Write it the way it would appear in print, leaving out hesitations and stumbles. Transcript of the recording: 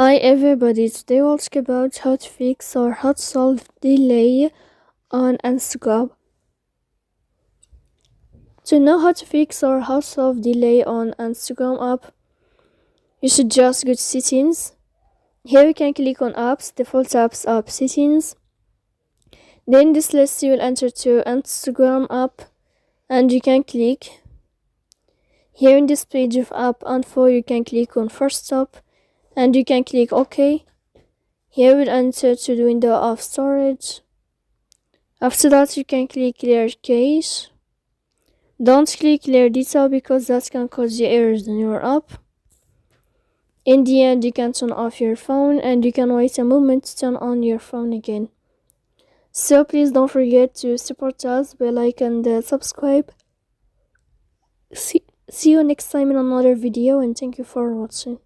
Hi everybody, today we'll talk about how to fix or how to solve delay on Instagram. To know how to fix or how to solve delay on Instagram app, you should just go to settings. Here you can click on apps, default apps, app settings. Then this list you will enter to Instagram app and you can click. Here in this page of app info you can click on first stop and you can click OK. Here we'll enter to the window of storage. After that you can click clear cache. Don't click clear detail because that can cause you errors in your app. In the end you can turn off your phone and you can wait a moment to turn on your phone again. So please don't forget to support us by like and subscribe. See you next time in another video and thank you for watching.